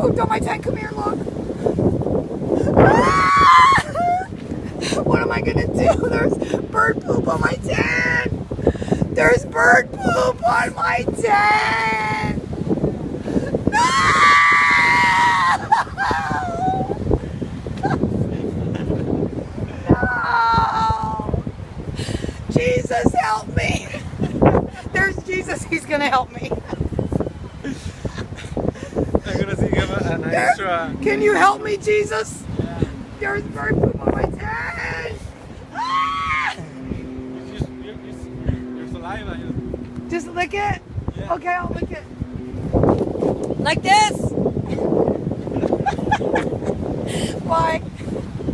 pooped on my tent. Come here, look. Ah! What am I gonna do? There's bird poop on my tent. There's bird poop on my tent. No! No! Jesus, help me. There's Jesus. He's gonna help me. I'm gonna see you have an extra. Can you help me, Jesus? Yeah. There's bird poop on my tent. Ah! Your saliva. Just lick it? Yeah. Okay, I'll lick it. Like this?